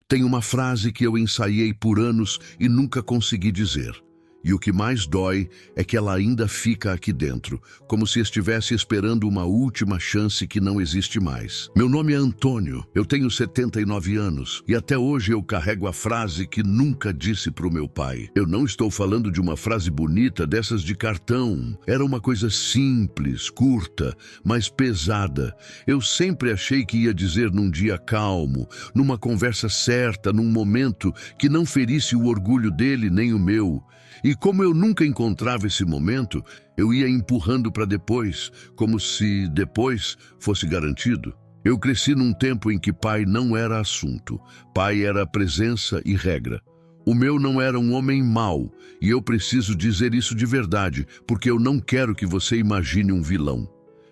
Tem uma frase que eu ensaiei por anos e nunca consegui dizer. E o que mais dói é que ela ainda fica aqui dentro, como se estivesse esperando uma última chance que não existe mais. Meu nome é Antônio, eu tenho 79 anos e até hoje eu carrego a frase que nunca disse para o meu pai. Eu não estou falando de uma frase bonita dessas de cartão. Era uma coisa simples, curta, mas pesada. Eu sempre achei que ia dizer num dia calmo, numa conversa certa, num momento que não ferisse o orgulho dele nem o meu. E como eu nunca encontrava esse momento, eu ia empurrando para depois, como se depois fosse garantido. Eu cresci num tempo em que pai não era assunto, pai era presença e regra. O meu não era um homem mau, e eu preciso dizer isso de verdade, porque eu não quero que você imagine um vilão.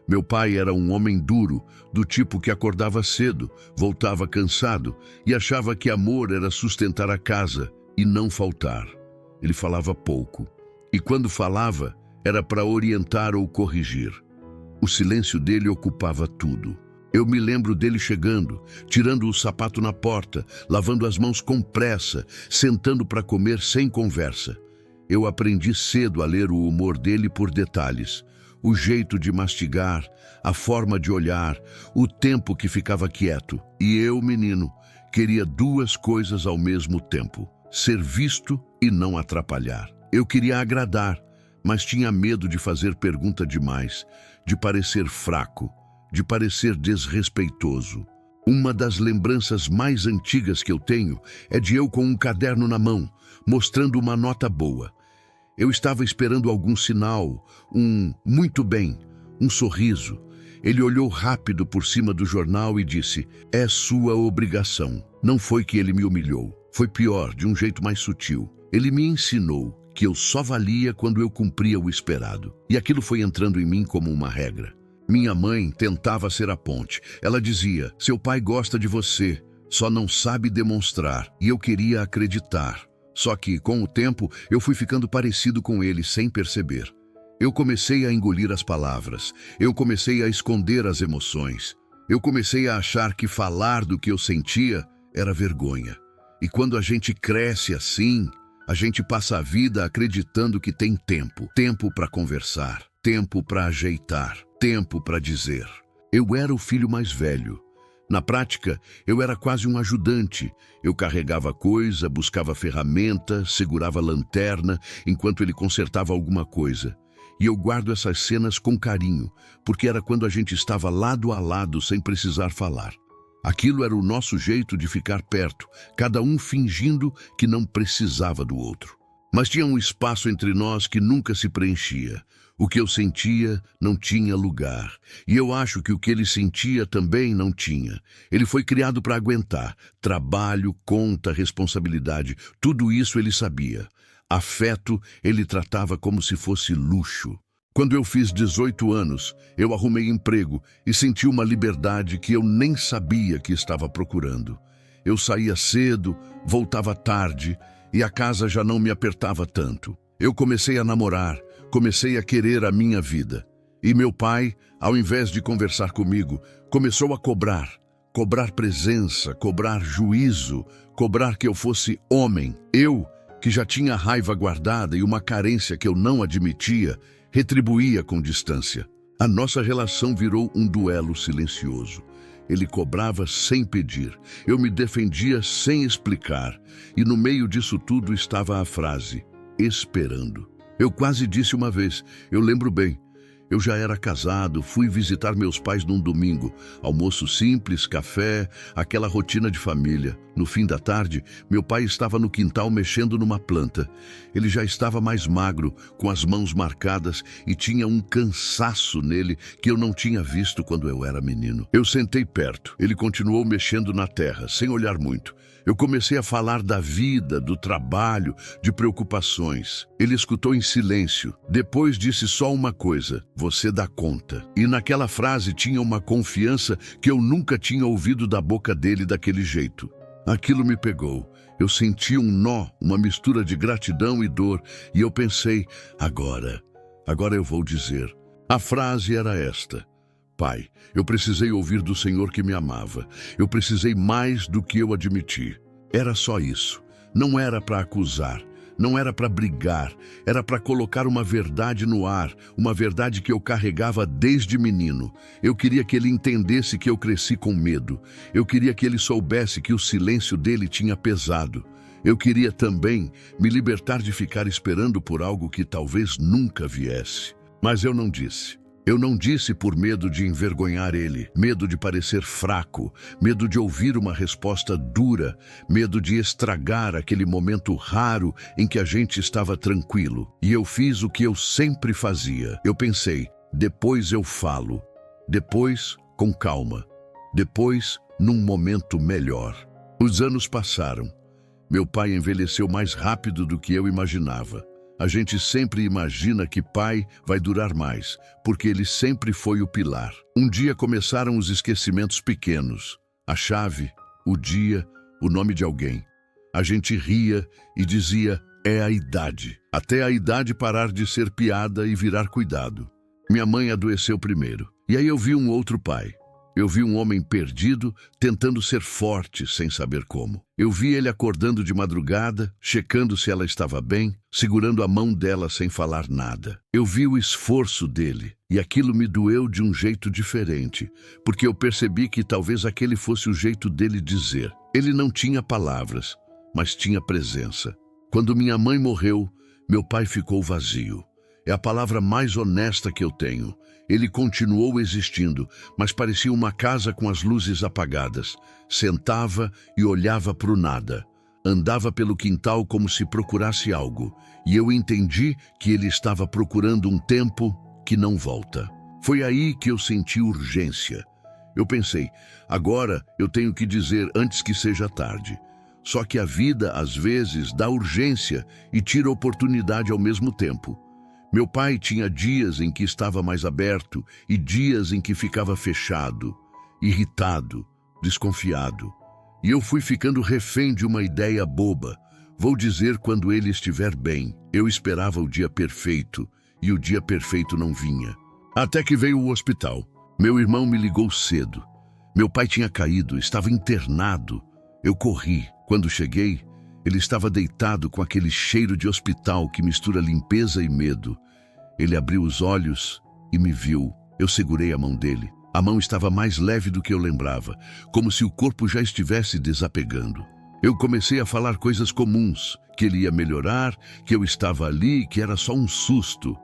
Meu pai era um homem duro, do tipo que acordava cedo, voltava cansado e achava que amor era sustentar a casa e não faltar. Ele falava pouco, e quando falava, era para orientar ou corrigir. O silêncio dele ocupava tudo. Eu me lembro dele chegando, tirando o sapato na porta, lavando as mãos com pressa, sentando para comer sem conversa. Eu aprendi cedo a ler o humor dele por detalhes. O jeito de mastigar, a forma de olhar, o tempo que ficava quieto. E eu, menino, queria duas coisas ao mesmo tempo: ser visto e não atrapalhar. Eu queria agradar, mas tinha medo de fazer pergunta demais, de parecer fraco, de parecer desrespeitoso. Uma das lembranças mais antigas que eu tenho é de eu com um caderno na mão, mostrando uma nota boa. Eu estava esperando algum sinal, muito bem, um sorriso. Ele olhou rápido por cima do jornal e disse: "É sua obrigação." Não foi que ele me humilhou. Foi pior, de um jeito mais sutil. Ele me ensinou que eu só valia quando eu cumpria o esperado. E aquilo foi entrando em mim como uma regra. Minha mãe tentava ser a ponte. Ela dizia: "Seu pai gosta de você, só não sabe demonstrar." E eu queria acreditar. Só que, com o tempo, eu fui ficando parecido com ele sem perceber. Eu comecei a engolir as palavras. Eu comecei a esconder as emoções. Eu comecei a achar que falar do que eu sentia era vergonha. E quando a gente cresce assim, a gente passa a vida acreditando que tem tempo. Tempo para conversar, tempo para ajeitar, tempo para dizer. Eu era o filho mais velho. Na prática, eu era quase um ajudante. Eu carregava coisa, buscava ferramenta, segurava lanterna, enquanto ele consertava alguma coisa. E eu guardo essas cenas com carinho, porque era quando a gente estava lado a lado sem precisar falar. Aquilo era o nosso jeito de ficar perto, cada um fingindo que não precisava do outro. Mas tinha um espaço entre nós que nunca se preenchia. O que eu sentia não tinha lugar. E eu acho que o que ele sentia também não tinha. Ele foi criado para aguentar. Trabalho, conta, responsabilidade, tudo isso ele sabia. Afeto ele tratava como se fosse luxo. Quando eu fiz 18 anos, eu arrumei emprego e senti uma liberdade que eu nem sabia que estava procurando. Eu saía cedo, voltava tarde e a casa já não me apertava tanto. Eu comecei a namorar, comecei a querer a minha vida. E meu pai, ao invés de conversar comigo, começou a cobrar. Cobrar presença, cobrar juízo, cobrar que eu fosse homem. Eu, que já tinha raiva guardada e uma carência que eu não admitia, retribuía com distância. A nossa relação virou um duelo silencioso. Ele cobrava sem pedir. Eu me defendia sem explicar. E no meio disso tudo estava a frase: esperando. Eu quase disse uma vez, eu lembro bem. Eu já era casado, fui visitar meus pais num domingo. Almoço simples, café, aquela rotina de família. No fim da tarde, meu pai estava no quintal mexendo numa planta. Ele já estava mais magro, com as mãos marcadas e tinha um cansaço nele que eu não tinha visto quando eu era menino. Eu sentei perto. Ele continuou mexendo na terra, sem olhar muito. Eu comecei a falar da vida, do trabalho, de preocupações. Ele escutou em silêncio. Depois disse só uma coisa: você dá conta. E naquela frase tinha uma confiança que eu nunca tinha ouvido da boca dele daquele jeito. Aquilo me pegou. Eu senti um nó, uma mistura de gratidão e dor, e eu pensei: agora eu vou dizer. A frase era esta: Pai, eu precisei ouvir do Senhor que me amava. Eu precisei mais do que eu admiti. Era só isso. Não era para acusar, não era para brigar, era para colocar uma verdade no ar, uma verdade que eu carregava desde menino. Eu queria que ele entendesse que eu cresci com medo. Eu queria que ele soubesse que o silêncio dele tinha pesado. Eu queria também me libertar de ficar esperando por algo que talvez nunca viesse. Mas eu não disse. Eu não disse por medo de envergonhar ele, medo de parecer fraco, medo de ouvir uma resposta dura, medo de estragar aquele momento raro em que a gente estava tranquilo. E eu fiz o que eu sempre fazia. Eu pensei, depois eu falo, depois com calma, depois num momento melhor. Os anos passaram. Meu pai envelheceu mais rápido do que eu imaginava. A gente sempre imagina que pai vai durar mais, porque ele sempre foi o pilar. Um dia começaram os esquecimentos pequenos. A chave, o dia, o nome de alguém. A gente ria e dizia, é a idade. Até a idade parar de ser piada e virar cuidado. Minha mãe adoeceu primeiro. E aí eu vi um outro pai. Eu vi um homem perdido, tentando ser forte, sem saber como. Eu vi ele acordando de madrugada, checando se ela estava bem, segurando a mão dela sem falar nada. Eu vi o esforço dele, e aquilo me doeu de um jeito diferente, porque eu percebi que talvez aquele fosse o jeito dele dizer. Ele não tinha palavras, mas tinha presença. Quando minha mãe morreu, meu pai ficou vazio. É a palavra mais honesta que eu tenho. Ele continuou existindo, mas parecia uma casa com as luzes apagadas. Sentava e olhava para o nada. Andava pelo quintal como se procurasse algo. E eu entendi que ele estava procurando um tempo que não volta. Foi aí que eu senti urgência. Eu pensei, agora eu tenho que dizer antes que seja tarde. Só que a vida, às vezes, dá urgência e tira oportunidade ao mesmo tempo. Meu pai tinha dias em que estava mais aberto e dias em que ficava fechado, irritado, desconfiado. E eu fui ficando refém de uma ideia boba. Vou dizer quando ele estiver bem. Eu esperava o dia perfeito e o dia perfeito não vinha. Até que veio o hospital. Meu irmão me ligou cedo. Meu pai tinha caído, estava internado. Eu corri. Quando cheguei, ele estava deitado com aquele cheiro de hospital que mistura limpeza e medo. Ele abriu os olhos e me viu. Eu segurei a mão dele. A mão estava mais leve do que eu lembrava, como se o corpo já estivesse desapegando. Eu comecei a falar coisas comuns, que ele ia melhorar, que eu estava ali, que era só um susto.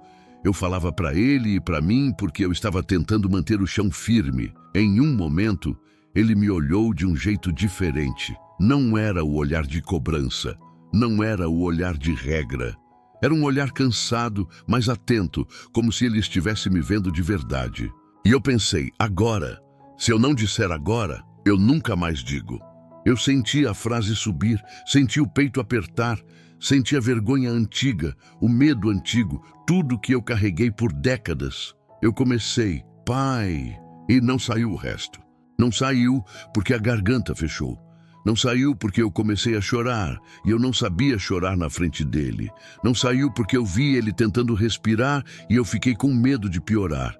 Eu falava para ele e para mim porque eu estava tentando manter o chão firme. Em um momento, ele me olhou de um jeito diferente. Não era o olhar de cobrança, não era o olhar de regra. Era um olhar cansado, mas atento, como se ele estivesse me vendo de verdade. E eu pensei, agora, se eu não disser agora, eu nunca mais digo. Eu senti a frase subir, senti o peito apertar, senti a vergonha antiga, o medo antigo, tudo que eu carreguei por décadas. Eu comecei, pai, e não saiu o resto. Não saiu porque a garganta fechou. Não saiu porque eu comecei a chorar e eu não sabia chorar na frente dele. Não saiu porque eu vi ele tentando respirar e eu fiquei com medo de piorar.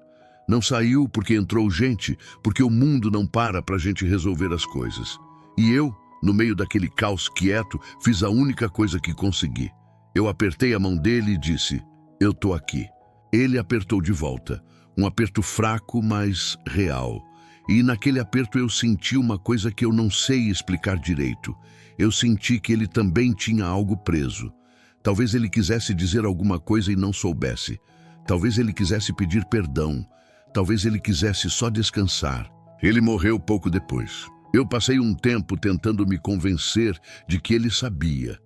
Não saiu porque entrou gente, porque o mundo não para a gente resolver as coisas. E eu, no meio daquele caos quieto, fiz a única coisa que consegui. Eu apertei a mão dele e disse, eu tô aqui. Ele apertou de volta, um aperto fraco, mas real. E naquele aperto eu senti uma coisa que eu não sei explicar direito. Eu senti que ele também tinha algo preso. Talvez ele quisesse dizer alguma coisa e não soubesse. Talvez ele quisesse pedir perdão. Talvez ele quisesse só descansar. Ele morreu pouco depois. Eu passei um tempo tentando me convencer de que ele sabia.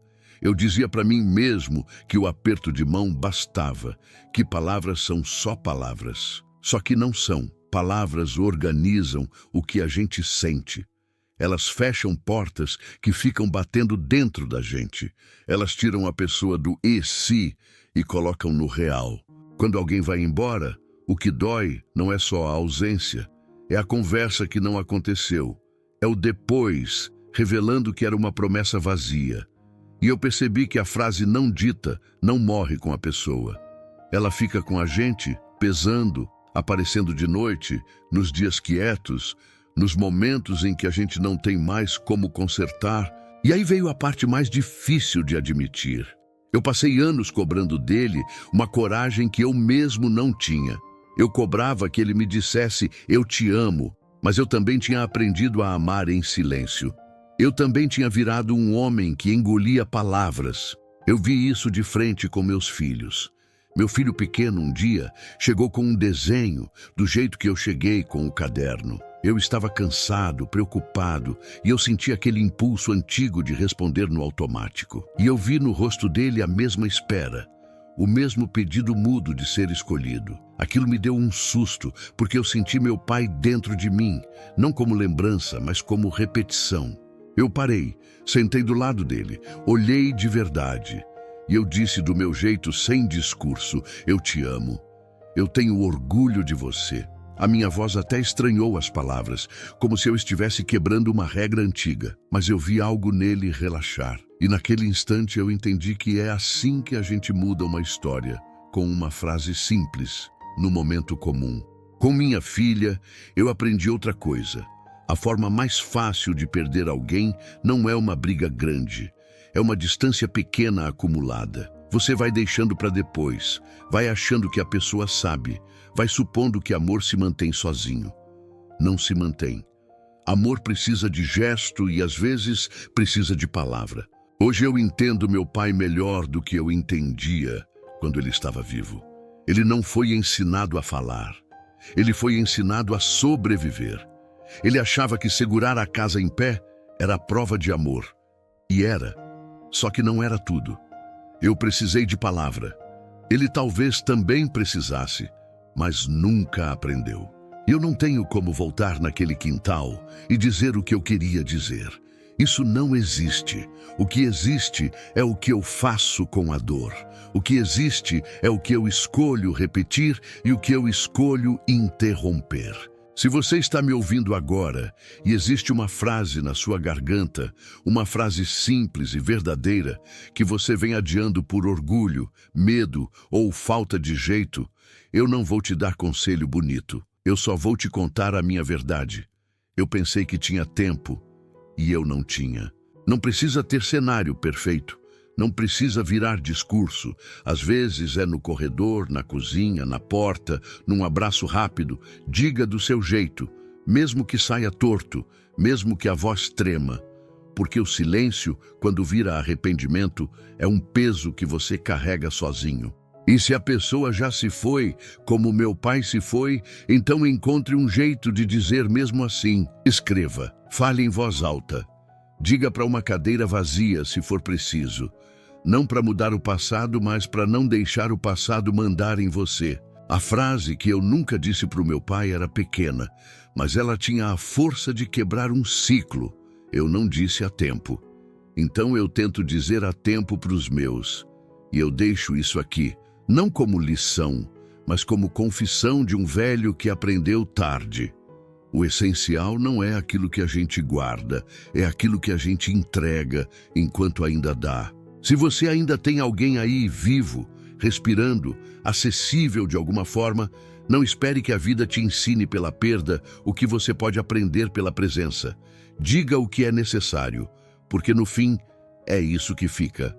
Eu dizia para mim mesmo que o aperto de mão bastava, que palavras são só palavras. Só que não são. Palavras organizam o que a gente sente. Elas fecham portas que ficam batendo dentro da gente. Elas tiram a pessoa do e se e colocam no real. Quando alguém vai embora, o que dói não é só a ausência, é a conversa que não aconteceu. É o depois, revelando que era uma promessa vazia. E eu percebi que a frase não dita não morre com a pessoa. Ela fica com a gente, pesando, aparecendo de noite, nos dias quietos, nos momentos em que a gente não tem mais como consertar, E aí veio a parte mais difícil de admitir. Eu passei anos cobrando dele uma coragem que eu mesmo não tinha. Eu cobrava que ele me dissesse, eu te amo, mas eu também tinha aprendido a amar em silêncio. Eu também tinha virado um homem que engolia palavras. Eu vi isso de frente com meus filhos. Meu filho pequeno um dia chegou com um desenho, do jeito que eu cheguei com o caderno. Eu estava cansado, preocupado, e eu senti aquele impulso antigo de responder no automático. E eu vi no rosto dele a mesma espera, o mesmo pedido mudo de ser escolhido. Aquilo me deu um susto, porque eu senti meu pai dentro de mim, não como lembrança, mas como repetição. Eu parei, sentei do lado dele, olhei de verdade, e eu disse do meu jeito, sem discurso, eu te amo. Eu tenho orgulho de você. A minha voz até estranhou as palavras, como se eu estivesse quebrando uma regra antiga, mas eu vi algo nele relaxar. E naquele instante eu entendi que é assim que a gente muda uma história, com uma frase simples, no momento comum. Com minha filha, eu aprendi outra coisa. A forma mais fácil de perder alguém não é uma briga grande, é uma distância pequena acumulada. Você vai deixando para depois, vai achando que a pessoa sabe, vai supondo que amor se mantém sozinho. Não se mantém. Amor precisa de gesto e às vezes precisa de palavra. Hoje eu entendo meu pai melhor do que eu entendia quando ele estava vivo. Ele não foi ensinado a falar, ele foi ensinado a sobreviver. Ele achava que segurar a casa em pé era prova de amor. E era. Só que não era tudo. Eu precisei de palavra. Ele talvez também precisasse, mas nunca aprendeu. Eu não tenho como voltar naquele quintal e dizer o que eu queria dizer. Isso não existe. O que existe é o que eu faço com a dor. O que existe é o que eu escolho repetir e o que eu escolho interromper. Se você está me ouvindo agora e existe uma frase na sua garganta, uma frase simples e verdadeira que você vem adiando por orgulho, medo ou falta de jeito, eu não vou te dar conselho bonito. Eu só vou te contar a minha verdade. Eu pensei que tinha tempo e eu não tinha. Não precisa ter cenário perfeito. Não precisa virar discurso. Às vezes é no corredor, na cozinha, na porta, num abraço rápido. Diga do seu jeito, mesmo que saia torto, mesmo que a voz trema. Porque o silêncio, quando vira arrependimento, é um peso que você carrega sozinho. E se a pessoa já se foi, como meu pai se foi, então encontre um jeito de dizer mesmo assim. Escreva, fale em voz alta. Diga para uma cadeira vazia, se for preciso. Não para mudar o passado, mas para não deixar o passado mandar em você. A frase que eu nunca disse para o meu pai era pequena, mas ela tinha a força de quebrar um ciclo. Eu não disse a tempo. Então eu tento dizer a tempo para os meus. E eu deixo isso aqui, não como lição, mas como confissão de um velho que aprendeu tarde. O essencial não é aquilo que a gente guarda, é aquilo que a gente entrega enquanto ainda dá. Se você ainda tem alguém aí vivo, respirando, acessível de alguma forma, não espere que a vida te ensine pela perda o que você pode aprender pela presença. Diga o que é necessário, porque no fim é isso que fica.